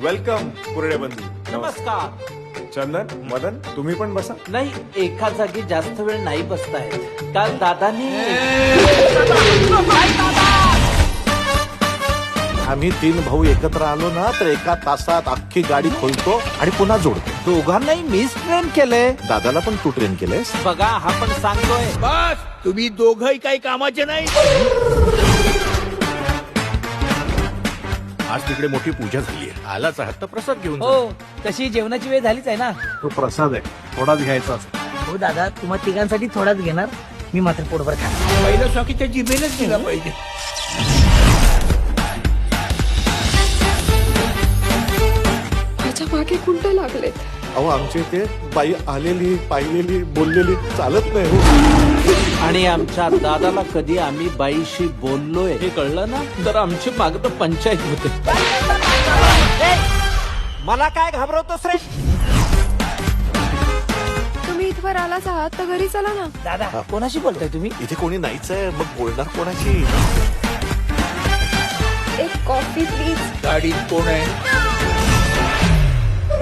Welcome Kurde बंधू. नमस्कार. चंदन, मदन, तुम्ही पण बसा. नाही, एका जागी जास्त वेळ नाही बसतायत. काल दादानी आम्ही 3 भाऊ एकत्र आलो ना तर एका तासात अख्खी गाडी खोलतो आणि पुन्हा जोडतो. दोघांनाही मीच ट्रेन केलंय. दादाला पण तू ट्रेन केलंयस. बघा, हा पण सांगतोय. बस तुम्ही दोघही काही कामाचे नाही. आज तिकडे मोठी पूजा झाली आहे. आलाच आहात तर प्रसाद घेऊन जा. हो, तशी जेवणाची वेळ झालीच आहे ना. तो प्रसाद आहे, थोडाच घ्यायचा असतो. हो दादा, तुम्हा तिघांसाठी थोडाच घेणार, मी मात्र पोटभर खाणार. पहिलं स्वाकीच्या जिभेनच दिला पाहिजे. त्याच्या मागे कुंड लागलेत. अहो आमच्या इथे बाई आलेली पाहिलेली बोललेली चालत नाही हो. आणि आमच्या दादाला कधी आम्ही बाईशी बोललोय हे कळलं ना तर आमची मागं पंचायत होते. मला काय घाबरवतोस रे? तुम्ही इथवर आलाच आहात तर घरी चला ना. दादा, कोणाशी बोलताय तुम्ही? इथे कोणी नाहीच आहे, मग बोलणार कोणाची? एक कॉफी प्लीज. गाडीत कोण आहे?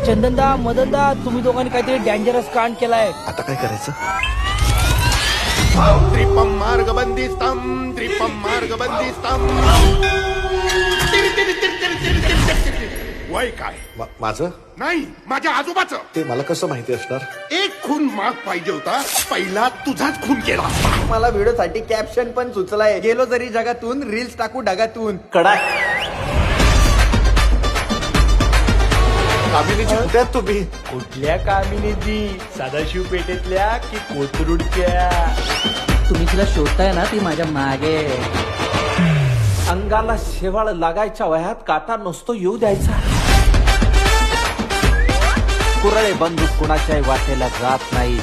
चंदनदा, मदनदा, तुम्ही दोघांनी काहीतरी डेंजरस कांड केलाय. आता काय करायचं? त्रिपम मार्गबंदिस्तम, त्रिपम मार्गबंदिस्तम. वय काय? माझं नाही, माझ्या आजोबाचं. ते मला कसं माहिती असणार? एक खून माग पाहिजे होता, पहिला तुझाच खून केला. मला व्हिडिओसाठी कॅप्शन पण सुचलाय, गेलो जरी जगातून रील्स टाकू ढगातून. कडा कामिनीची कुठे आहात तुम्ही? कुठल्या कामिनीची? सदाशिव पेठेतल्या की कोथरूडच्या? तुम्ही तिला शोधताय ना, ती माझ्या मागे. अंगाला शेवाळ लागायच्या वयात काटा नसतो येऊ द्यायचा. कुरळे बंदूक कुणाच्याही वाटेला जात नाही.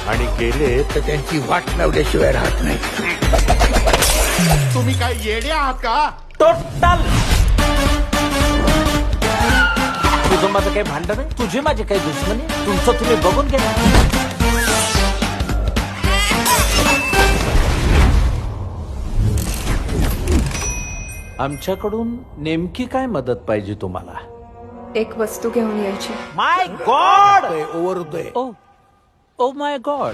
आणि गेले तर त्यांची वाट लावल्याशिवाय राहत नाही. तुम्ही काय येडे आहात का? टोटल तुझं माझं काही भांडण आहे, तुझी माझी काही दुश्मनी आहे? तुमचं तुम्ही बघून घ्या. आमच्याकडून नेमकी काय मदत पाहिजे तुम्हाला? एक वस्तू घेऊन यायची. माय गॉड, ओव्हर होतोय. Oh my God.